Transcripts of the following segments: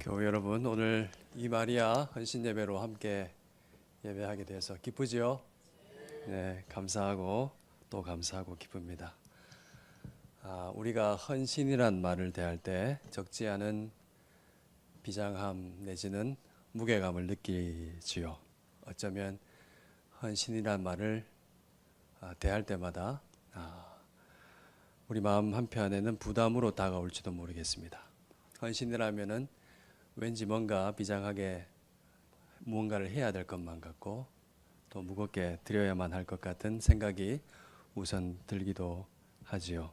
교회 여러분, 오늘 이 마리아 헌신 예배로 함께 예배하게 돼서 기쁘지요? 네, 감사하고 또 감사하고 기쁩니다. 우리가 헌신이란 말을 대할 때 적지 않은 비장함 내지는 무게감을 느끼지요. 어쩌면 헌신이란 말을 대할 때마다 우리 마음 한편에는 부담으로 다가올지도 모르겠습니다. 헌신이라면은 왠지 뭔가 비장하게 무언가를 해야 될 것만 같고 또 무겁게 드려야만 할 것 같은 생각이 우선 들기도 하지요.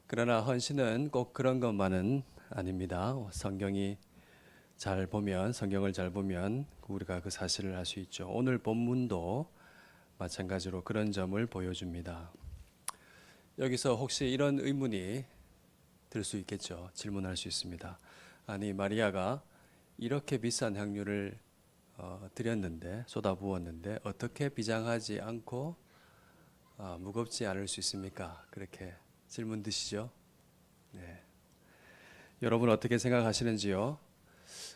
그러나 헌신은 꼭 그런 것만은 아닙니다. 성경을 잘 보면 우리가 그 사실을 알 수 있죠. 오늘 본문도 마찬가지로 그런 점을 보여줍니다. 여기서 혹시 이런 의문이 들 수 있겠죠. 질문할 수 있습니다. 아니, 마리아가 이렇게 비싼 향유를 쏟아부었는데 어떻게 비장하지 않고 무겁지 않을 수 있습니까? 그렇게 질문 드시죠? 네. 여러분 어떻게 생각하시는지요?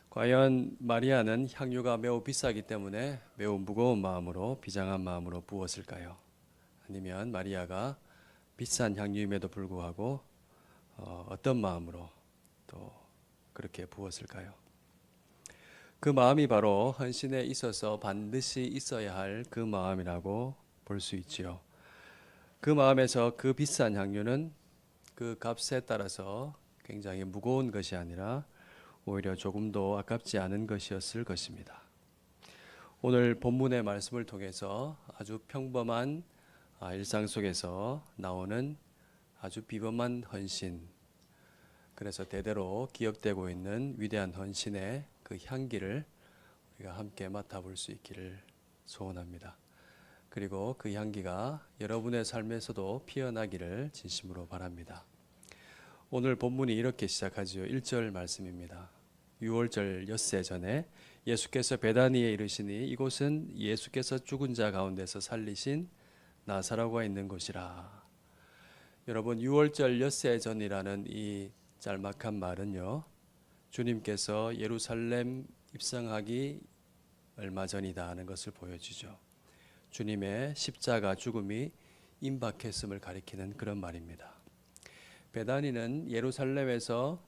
과연 마리아는 향유가 매우 비싸기 때문에 매우 무거운 마음으로 비장한 마음으로 부었을까요? 아니면 마리아가 비싼 향유임에도 불구하고 어떤 마음으로 또 그렇게 부었을까요? 그 마음이 바로 헌신에 있어서 반드시 있어야 할 그 마음이라고 볼 수 있지요. 그 마음에서 그 비싼 향유는 그 값에 따라서 굉장히 무거운 것이 아니라 오히려 조금도 아깝지 않은 것이었을 것입니다. 오늘 본문의 말씀을 통해서 아주 평범한 일상 속에서 나오는 아주 비범한 헌신, 그래서 대대로 기억되고 있는 위대한 헌신의 그 향기를 우리가 함께 맡아볼 수 있기를 소원합니다. 그리고 그 향기가 여러분의 삶에서도 피어나기를 진심으로 바랍니다. 오늘 본문이 이렇게 시작하지요. 1절 말씀입니다. 유월절 엿새 전에 예수께서 베다니에 이르시니 이곳은 예수께서 죽은 자 가운데서 살리신 나사로가 있는 곳이라. 여러분, 유월절 엿새 전이라는 이 짤막한 말은요, 주님께서 예루살렘 입성하기 얼마 전이다 하는 것을 보여주죠. 주님의 십자가 죽음이 임박했음을 가리키는 그런 말입니다. 베다니는 예루살렘에서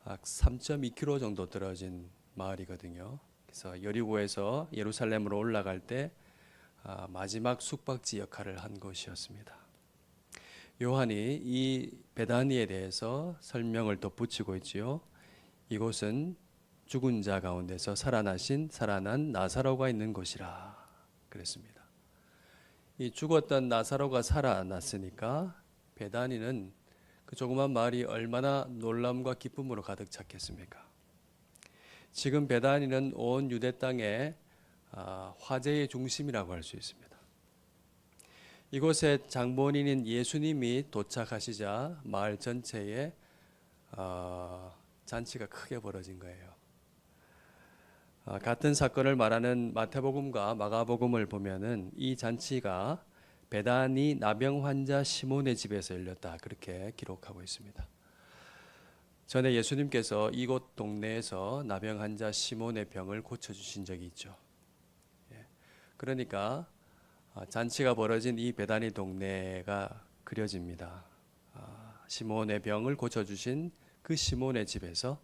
3.2km 정도 떨어진 마을이거든요. 그래서 여리고에서 예루살렘으로 올라갈 때 마지막 숙박지 역할을 한 곳이었습니다. 요한이 이 베다니에 대해서 설명을 덧붙이고 있지요. 이곳은 죽은 자 가운데서 살아난 나사로가 있는 곳이라 그랬습니다. 이 죽었던 나사로가 살아났으니까 베다니는 그 조그만 마을이 얼마나 놀람과 기쁨으로 가득 찼겠습니까? 지금 베다니는 온 유대 땅의 화제의 중심이라고 할 수 있습니다. 이곳에 장본인인 예수님이 도착하시자 마을 전체에 잔치가 크게 벌어진 거예요. 같은 사건을 말하는 마태복음과 마가복음을 보면은 이 잔치가 베다니 나병 환자 시몬의 집에서 열렸다 그렇게 기록하고 있습니다. 전에 예수님께서 이곳 동네에서 나병 환자 시몬의 병을 고쳐주신 적이 있죠. 그러니까 잔치가 벌어진 이 베다니 동네가 그려집니다. 시몬의 병을 고쳐주신 그 시몬의 집에서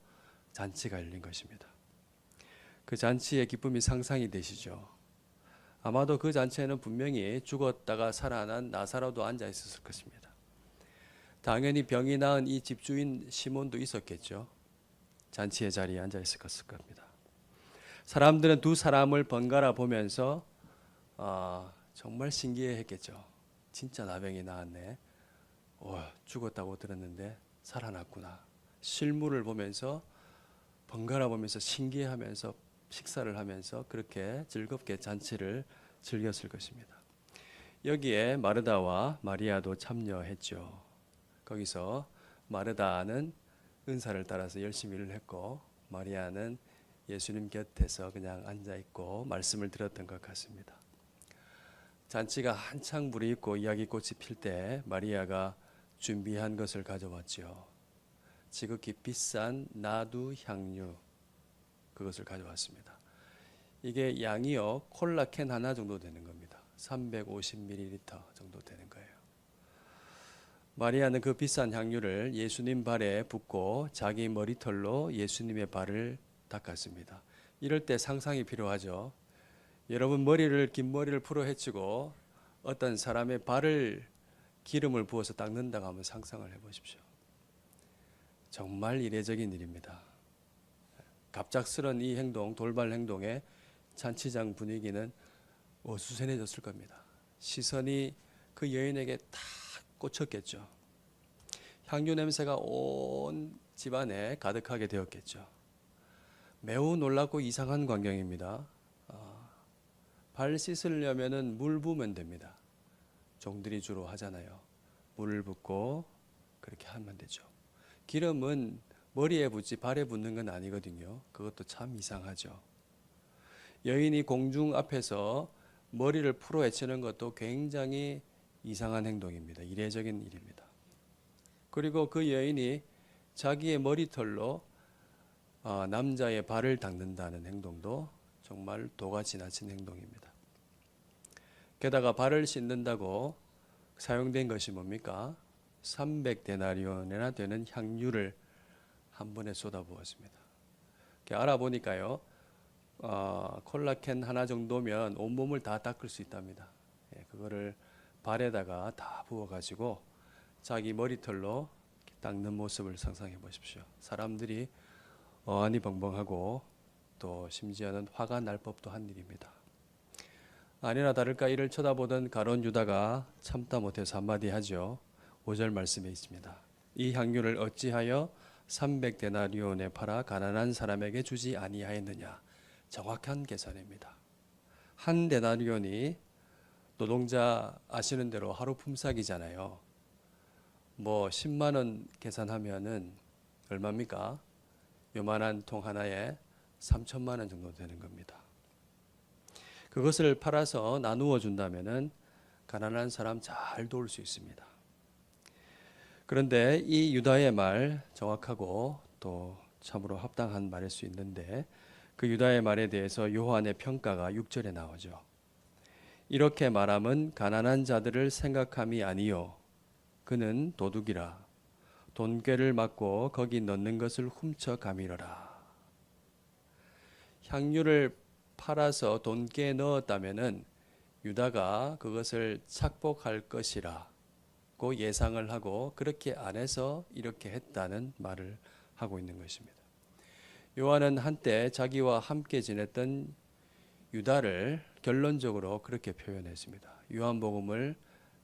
잔치가 열린 것입니다. 그 잔치의 기쁨이 상상이 되시죠? 아마도 그 잔치에는 분명히 죽었다가 살아난 나사로도 앉아 있었을 것입니다. 당연히 병이 나은 이 집주인 시몬도 있었겠죠. 잔치의 자리에 앉아 있었을 겁니다. 사람들은 두 사람을 번갈아 보면서 정말 신기해했겠죠. 진짜 나병이 나았네. 죽었다고 들었는데 살아났구나. 실물을 보면서 번갈아 보면서 신기해하면서 식사를 하면서 그렇게 즐겁게 잔치를 즐겼을 것입니다. 여기에 마르다와 마리아도 참여했죠. 거기서 마르다는 은사를 따라서 열심히 일을 했고 마리아는 예수님 곁에서 그냥 앉아있고 말씀을 들었던 것 같습니다. 잔치가 한창 불이 있고 이야기꽃이 필 때 마리아가 준비한 것을 가져왔죠. 지극히 비싼 나두 향유, 그것을 가져왔습니다. 이게 양이요 콜라캔 하나 정도 되는 겁니다. 350ml 정도 되는 거예요. 마리아는 그 비싼 향유를 예수님 발에 붓고 자기 머리털로 예수님의 발을 닦았습니다. 이럴 때 상상이 필요하죠. 여러분 긴 머리를 풀어 헤치고 어떤 사람의 발을 기름을 부어서 닦는다고 하면 상상을 해보십시오. 정말 이례적인 일입니다. 갑작스런 이 행동, 돌발 행동에 잔치장 분위기는 어수선해졌을 겁니다. 시선이 그 여인에게 다 꽂혔겠죠. 향유 냄새가 온 집안에 가득하게 되었겠죠. 매우 놀랍고 이상한 광경입니다. 발 씻으려면은 물 부으면 됩니다. 종들이 주로 하잖아요. 물을 붓고 그렇게 하면 되죠. 기름은 머리에 붓지 발에 붓는 건 아니거든요. 그것도 참 이상하죠. 여인이 공중 앞에서 머리를 풀어 헤치는 것도 굉장히 이상한 행동입니다. 이례적인 일입니다. 그리고 그 여인이 자기의 머리털로 남자의 발을 닦는다는 행동도 정말 도가 지나친 행동입니다. 게다가 발을 씻는다고 사용된 것이 뭡니까? 300데나리온이나 되는 향유를 한 번에 쏟아부었습니다. 알아보니까요, 콜라캔 하나 정도면 온몸을 다 닦을 수 있답니다. 그거를 발에다가 다 부어가지고 자기 머리털로 닦는 모습을 상상해 보십시오. 사람들이 어안이 벙벙하고 또 심지어는 화가 날 법도 한 일입니다. 아니나 다를까 이를 쳐다보던 가룟 유다가 참다 못해서 한마디 하죠. 5절 말씀에 있습니다. 이 향유를 어찌하여 300데나리온에 팔아 가난한 사람에게 주지 아니하였느냐. 정확한 계산입니다. 한 데나리온이 노동자 아시는 대로 하루 품삯이잖아요. 10만 원 계산하면은 얼마입니까? 요만한 통 하나에 3천만 원 정도 되는 겁니다. 그것을 팔아서 나누어 준다면은 가난한 사람 잘 도울 수 있습니다. 그런데 이 유다의 말 정확하고 또 참으로 합당한 말일 수 있는데 그 유다의 말에 대해서 요한의 평가가 6절에 나오죠. 이렇게 말함은 가난한 자들을 생각함이 아니요 그는 도둑이라 돈꾀를 맞고 거기 넣는 것을 훔쳐 가미러라. 향유를 팔아서 돈꾀에 넣었다면은 유다가 그것을 착복할 것이라고 예상을 하고 그렇게 안 해서 이렇게 했다는 말을 하고 있는 것입니다. 요한은 한때 자기와 함께 지냈던 유다를 결론적으로 그렇게 표현했습니다. 요한복음을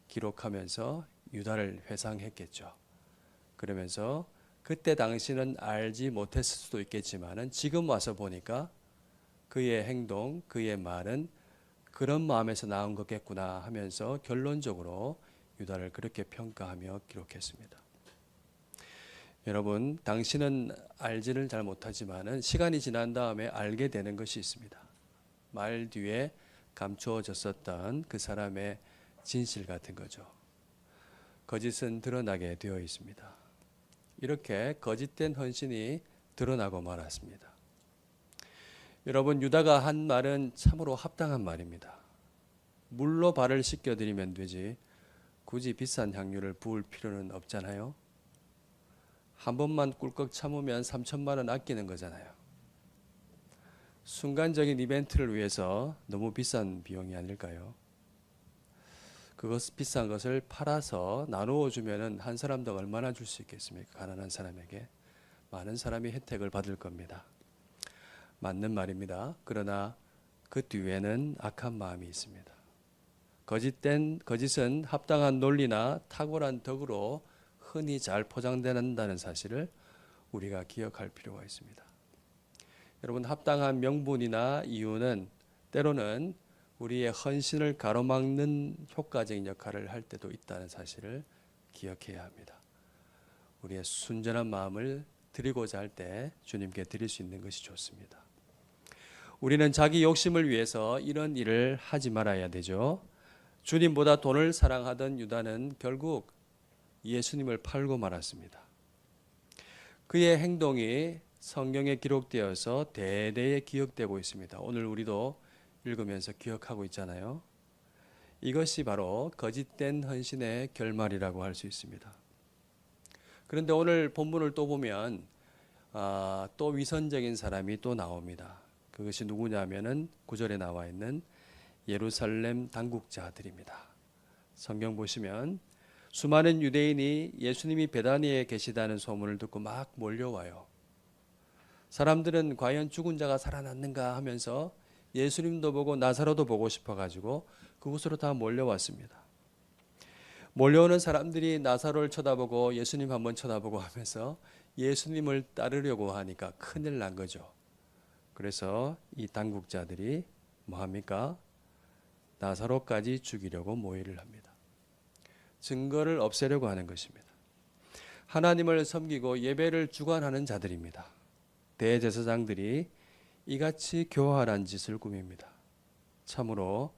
기록하면서 유다를 회상했겠죠. 그러면서 그때 당시는 알지 못했을 수도 있겠지만은 지금 와서 보니까 그의 행동, 그의 말은 그런 마음에서 나온 거겠구나 하면서 결론적으로 유다를 그렇게 평가하며 기록했습니다. 여러분, 당신은 알지를 잘 못하지만은 시간이 지난 다음에 알게 되는 것이 있습니다. 말 뒤에 감추어졌었던 그 사람의 진실 같은 거죠. 거짓은 드러나게 되어 있습니다. 이렇게 거짓된 헌신이 드러나고 말았습니다. 여러분, 유다가 한 말은 참으로 합당한 말입니다. 물로 발을 씻겨드리면 되지 굳이 비싼 향유를 부을 필요는 없잖아요. 한 번만 꿀꺽 참으면 3천만 원 아끼는 거잖아요. 순간적인 이벤트를 위해서 너무 비싼 비용이 아닐까요? 그것 비싼 것을 팔아서 나누어 주면은 한 사람당 얼마나 줄 수 있겠습니까? 가난한 사람에게 많은 사람이 혜택을 받을 겁니다. 맞는 말입니다. 그러나 그 뒤에는 악한 마음이 있습니다. 거짓은 합당한 논리나 탁월한 덕으로 흔히 잘 포장된다는 사실을 우리가 기억할 필요가 있습니다. 여러분, 합당한 명분이나 이유는 때로는 우리의 헌신을 가로막는 효과적인 역할을 할 때도 있다는 사실을 기억해야 합니다. 우리의 순전한 마음을 드리고자 할 때 주님께 드릴 수 있는 것이 좋습니다. 우리는 자기 욕심을 위해서 이런 일을 하지 말아야 되죠. 주님보다 돈을 사랑하던 유다는 결국 예수님을 팔고 말았습니다. 그의 행동이 성경에 기록되어서 대대에 기억되고 있습니다. 오늘 우리도 읽으면서 기억하고 있잖아요. 이것이 바로 거짓된 헌신의 결말이라고 할 수 있습니다. 그런데 오늘 본문을 또 보면 또 위선적인 사람이 또 나옵니다. 그것이 누구냐면은 9절에 나와 있는 예루살렘 당국자들입니다. 성경 보시면 수많은 유대인이 예수님이 베다니에 계시다는 소문을 듣고 막 몰려와요. 사람들은 과연 죽은 자가 살아났는가 하면서 예수님도 보고 나사로도 보고 싶어가지고 그곳으로 다 몰려왔습니다. 몰려오는 사람들이 나사로를 쳐다보고 예수님 한번 쳐다보고 하면서 예수님을 따르려고 하니까 큰일 난 거죠. 그래서 이 당국자들이 뭐합니까? 나사로까지 죽이려고 모의를 합니다. 증거를 없애려고 하는 것입니다. 하나님을 섬기고 예배를 주관하는 자들입니다. 대제사장들이 이같이 교활한 짓을 꾸밉니다. 참으로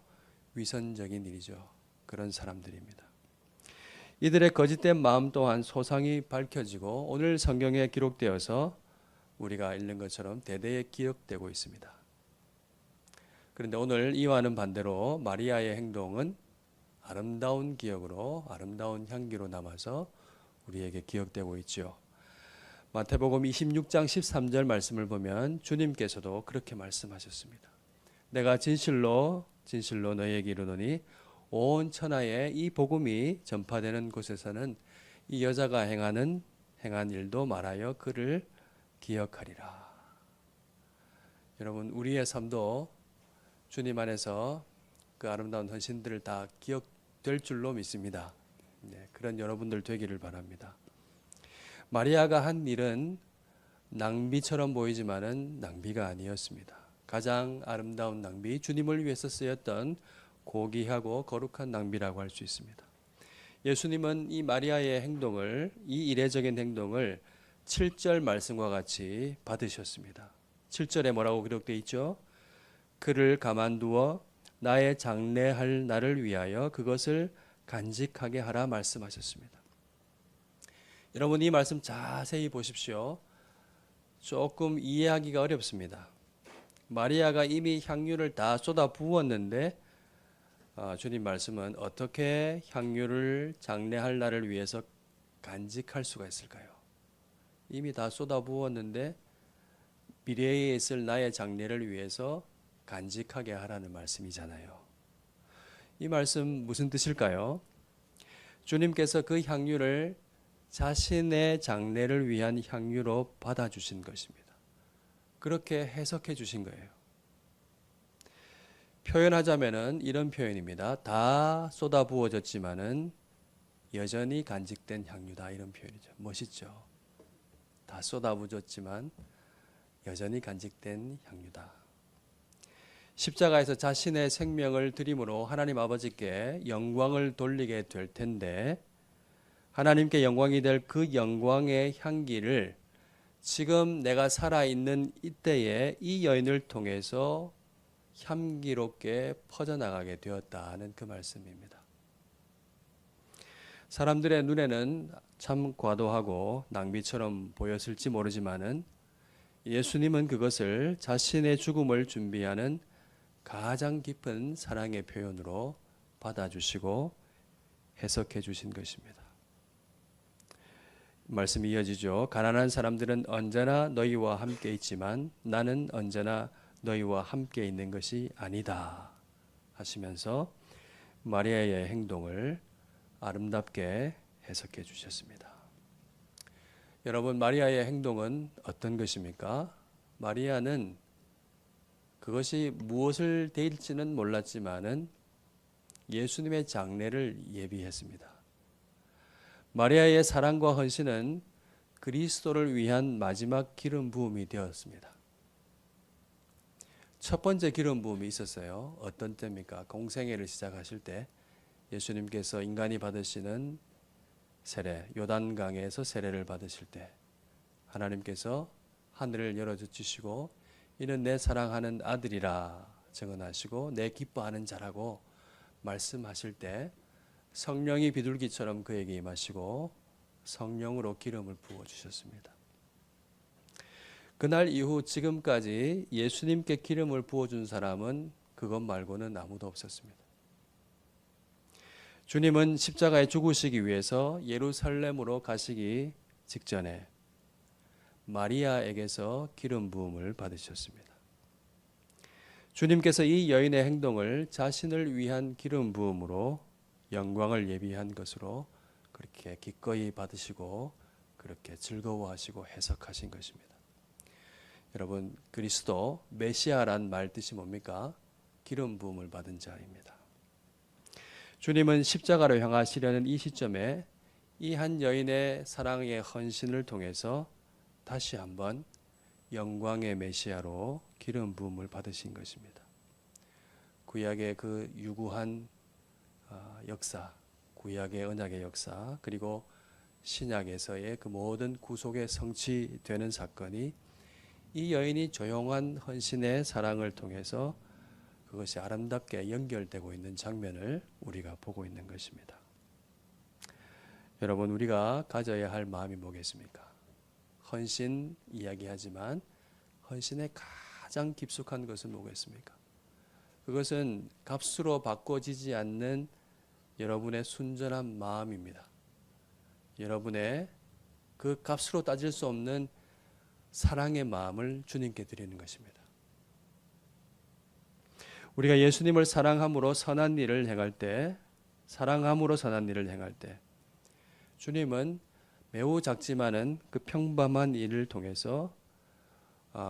위선적인 일이죠. 그런 사람들입니다. 이들의 거짓된 마음 또한 소상히 밝혀지고 오늘 성경에 기록되어서 우리가 읽는 것처럼 대대에 기억되고 있습니다. 그런데 오늘 이와는 반대로 마리아의 행동은 아름다운 기억으로 아름다운 향기로 남아서 우리에게 기억되고 있죠. 마태복음 26장 13절 말씀을 보면 주님께서도 그렇게 말씀하셨습니다. 내가 진실로 너희에게 이르노니 온 천하에 이 복음이 전파되는 곳에서는 이 여자가 행한 일도 말하여 그를 기억하리라. 여러분, 우리의 삶도 주님 안에서 그 아름다운 헌신들을 다 기억될 줄로 믿습니다. 그런 여러분들 되기를 바랍니다. 마리아가 한 일은 낭비처럼 보이지만은 낭비가 아니었습니다. 가장 아름다운 낭비, 주님을 위해서 쓰였던 고귀하고 거룩한 낭비라고 할 수 있습니다. 예수님은 이 마리아의 행동을, 이 이례적인 행동을 7절 말씀과 같이 받으셨습니다. 7절에 뭐라고 기록되어 있죠? 그를 가만두어 나의 장례할 날을 위하여 그것을 간직하게 하라 말씀하셨습니다. 여러분, 이 말씀 자세히 보십시오. 조금 이해하기가 어렵습니다. 마리아가 이미 향유를 다 쏟아 부었는데 주님 말씀은 어떻게 향유를 장례할 날을 위해서 간직할 수가 있을까요? 이미 다 쏟아 부었는데 미래에 있을 나의 장례를 위해서 간직하게 하라는 말씀이잖아요. 이 말씀 무슨 뜻일까요? 주님께서 그 향유를 자신의 장례를 위한 향유로 받아주신 것입니다. 그렇게 해석해 주신 거예요. 표현하자면은 이런 표현입니다. 다 쏟아 부어졌지만은 여전히 간직된 향유다, 이런 표현이죠. 멋있죠? 다 쏟아 부어졌지만 여전히 간직된 향유다. 십자가에서 자신의 생명을 드림으로 하나님 아버지께 영광을 돌리게 될 텐데, 하나님께 영광이 될 그 영광의 향기를 지금 내가 살아있는 이때에 이 여인을 통해서 향기롭게 퍼져나가게 되었다는 그 말씀입니다. 사람들의 눈에는 참 과도하고 낭비처럼 보였을지 모르지만은 예수님은 그것을 자신의 죽음을 준비하는 가장 깊은 사랑의 표현으로 받아주시고 해석해 주신 것입니다. 말씀이 이어지죠. 가난한 사람들은 언제나 너희와 함께 있지만 나는 언제나 너희와 함께 있는 것이 아니다 하시면서 마리아의 행동을 아름답게 해석해 주셨습니다. 여러분, 마리아의 행동은 어떤 것입니까? 마리아는 그것이 무엇을 될지는 몰랐지만은 예수님의 장례를 예비했습니다. 마리아의 사랑과 헌신은 그리스도를 위한 마지막 기름 부음이 되었습니다. 첫 번째 기름 부음이 있었어요. 어떤 때입니까? 공생애를 시작하실 때 예수님께서 인간이 받으시는 세례, 요단강에서 세례를 받으실 때 하나님께서 하늘을 열어주시고 이는 내 사랑하는 아들이라 증언하시고 내 기뻐하는 자라고 말씀하실 때 성령이 비둘기처럼 그에게 임하시고 성령으로 기름을 부어주셨습니다. 그날 이후 지금까지 예수님께 기름을 부어준 사람은 그것 말고는 아무도 없었습니다. 주님은 십자가에 죽으시기 위해서 예루살렘으로 가시기 직전에 마리아에게서 기름 부음을 받으셨습니다. 주님께서 이 여인의 행동을 자신을 위한 기름 부음으로 영광을 예비한 것으로 그렇게 기꺼이 받으시고 그렇게 즐거워하시고 해석하신 것입니다. 여러분, 그리스도 메시아란 말 뜻이 뭡니까? 기름 부음을 받은 자입니다. 주님은 십자가로 향하시려는 이 시점에 이 한 여인의 사랑의 헌신을 통해서 다시 한번 영광의 메시아로 기름 부음을 받으신 것입니다. 구약의 그 유구한 역사, 구약의 언약의 역사, 그리고 신약에서의 그 모든 구속의 성취되는 사건이 이 여인이 조용한 헌신의 사랑을 통해서 그것이 아름답게 연결되고 있는 장면을 우리가 보고 있는 것입니다. 여러분, 우리가 가져야 할 마음이 뭐겠습니까? 헌신 이야기하지만 헌신의 가장 깊숙한 것은 뭐겠습니까? 그것은 값으로 바꿔지지 않는 여러분의 순전한 마음입니다. 여러분의 그 값으로 따질 수 없는 사랑의 마음을 주님께 드리는 것입니다. 우리가 예수님을 사랑함으로 선한 일을 행할 때, 주님은 매우 작지만은 그 평범한 일을 통해서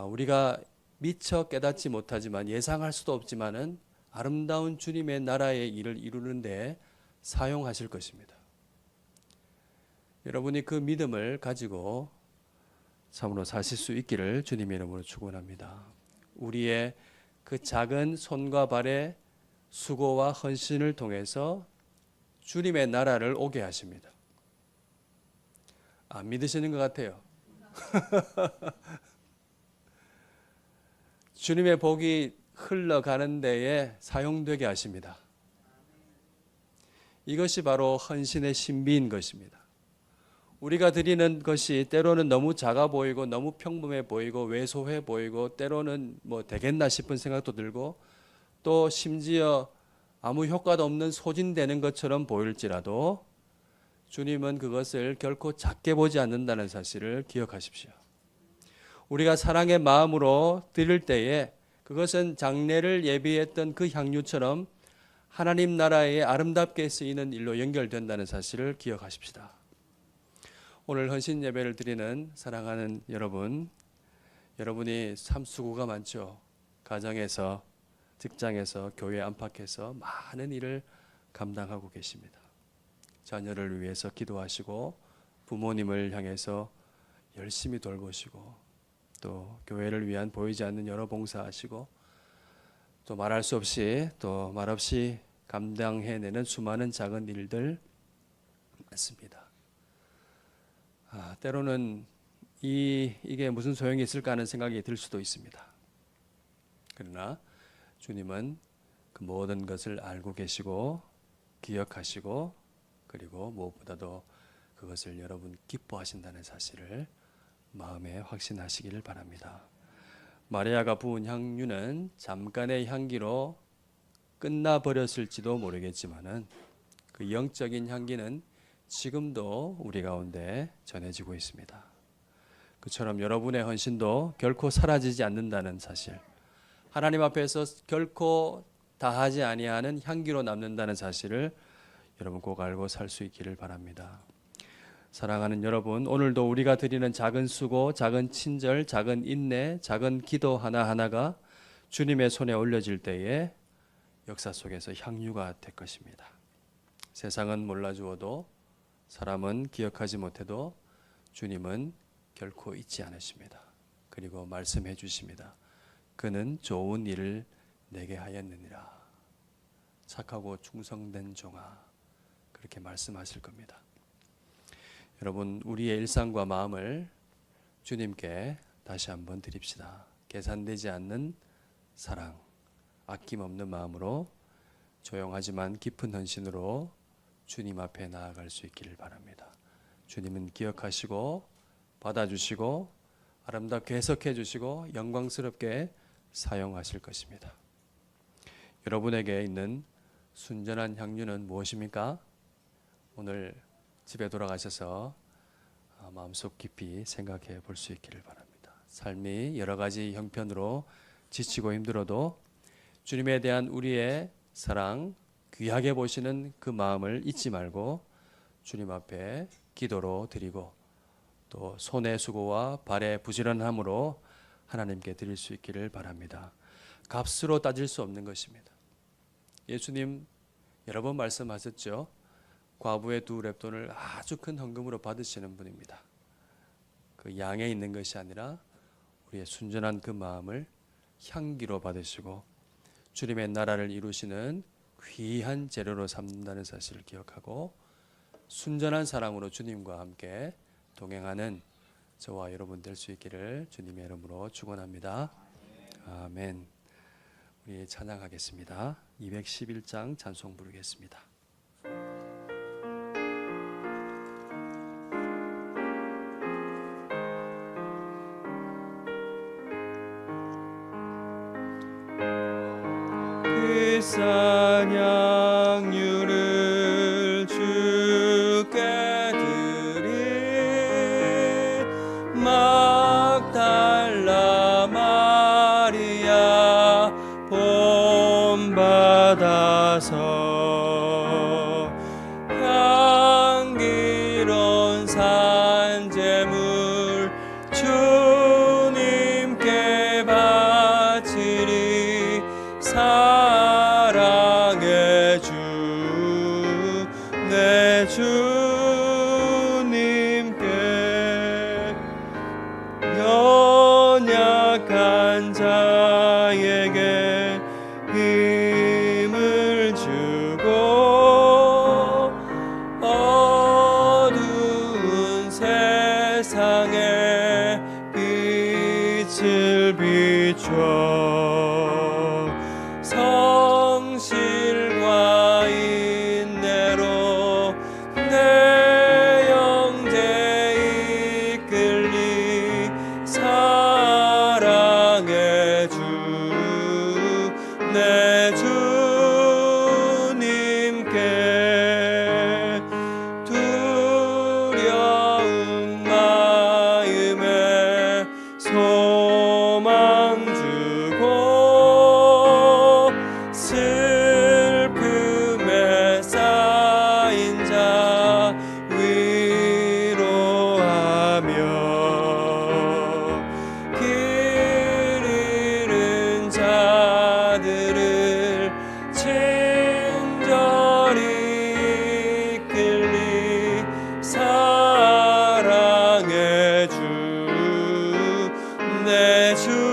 우리가 미처 깨닫지 못하지만 예상할 수도 없지만은 아름다운 주님의 나라의 일을 이루는 데 사용하실 것입니다. 여러분이 그 믿음을 가지고 참으로 사실 수 있기를 주님의 이름으로 축원합니다. 우리의 그 작은 손과 발의 수고와 헌신을 통해서 주님의 나라를 오게 하십니다. 안 믿으시는 것 같아요. 주님의 복이 흘러가는 데에 사용되게 하십니다. 이것이 바로 헌신의 신비인 것입니다. 우리가 드리는 것이 때로는 너무 작아 보이고 너무 평범해 보이고 왜소해 보이고 때로는 뭐 되겠나 싶은 생각도 들고 또 심지어 아무 효과도 없는 소진되는 것처럼 보일지라도 주님은 그것을 결코 작게 보지 않는다는 사실을 기억하십시오. 우리가 사랑의 마음으로 드릴 때에 그것은 장례를 예비했던 그 향유처럼 하나님 나라에 아름답게 쓰이는 일로 연결된다는 사실을 기억하십시다. 오늘 헌신 예배를 드리는 사랑하는 여러분, 여러분이 참 수고가 많죠. 가정에서, 직장에서, 교회 안팎에서 많은 일을 감당하고 계십니다. 자녀를 위해서 기도하시고 부모님을 향해서 열심히 돌보시고 또 교회를 위한 보이지 않는 여러 봉사하시고 또 말할 수 없이 또 말없이 감당해내는 수많은 작은 일들 많습니다. 때로는 이게 무슨 소용이 있을까 하는 생각이 들 수도 있습니다. 그러나 주님은 그 모든 것을 알고 계시고 기억하시고 그리고 무엇보다도 그것을 여러분 기뻐하신다는 사실을 마음에 확신하시기를 바랍니다. 마리아가 부은 향유는 잠깐의 향기로 끝나버렸을지도 모르겠지만은 그 영적인 향기는 지금도 우리 가운데 전해지고 있습니다. 그처럼 여러분의 헌신도 결코 사라지지 않는다는 사실, 하나님 앞에서 결코 다하지 아니하는 향기로 남는다는 사실을 여러분 꼭 알고 살 수 있기를 바랍니다. 사랑하는 여러분, 오늘도 우리가 드리는 작은 수고, 작은 친절, 작은 인내, 작은 기도 하나하나가 주님의 손에 올려질 때에 역사 속에서 향유가 될 것입니다. 세상은 몰라주어도 사람은 기억하지 못해도 주님은 결코 잊지 않으십니다. 그리고 말씀해 주십니다. 그는 좋은 일을 내게 하였느니라. 착하고 충성된 종아. 그렇게 말씀하실 겁니다. 여러분, 우리의 일상과 마음을 주님께 다시 한번 드립시다. 계산되지 않는 사랑, 아낌없는 마음으로 조용하지만 깊은 헌신으로 주님 앞에 나아갈 수 있기를 바랍니다. 주님은 기억하시고 받아주시고 아름답게 해석해 주시고 영광스럽게 사용하실 것입니다. 여러분에게 있는 순전한 향유는 무엇입니까? 오늘 집에 돌아가셔서 마음속 깊이 생각해 볼 수 있기를 바랍니다. 삶이 여러 가지 형편으로 지치고 힘들어도 주님에 대한 우리의 사랑, 귀하게 보시는 그 마음을 잊지 말고 주님 앞에 기도로 드리고 또 손의 수고와 발의 부지런함으로 하나님께 드릴 수 있기를 바랍니다. 값으로 따질 수 없는 것입니다. 예수님 여러 번 말씀하셨죠. 과부의 2렙돈을 아주 큰 헌금으로 받으시는 분입니다. 그 양에 있는 것이 아니라 우리의 순전한 그 마음을 향기로 받으시고 주님의 나라를 이루시는 귀한 재료로 삼는다는 사실을 기억하고 순전한 사랑으로 주님과 함께 동행하는 저와 여러분 될 수 있기를 주님의 이름으로 축원합니다. 아멘. 우리 찬양하겠습니다. 211장 찬송 부르겠습니다. 비싼 향유를 주께 드린 막달라 마리아 본받아서 향기로운 산제물 주님께 바치리 사랑의 주 내 주님께 연약한 자에게 힘을 주고 어두운 세상에 빛을 비춰 성실과 인내로 내 영제 이끌리 사랑의 주 내 주님께 두려운 마음에 소망 주고 슬픔에 쌓인 자 위로하며 길 잃은 자들을 친절히 이끌리 사랑의 주 내 주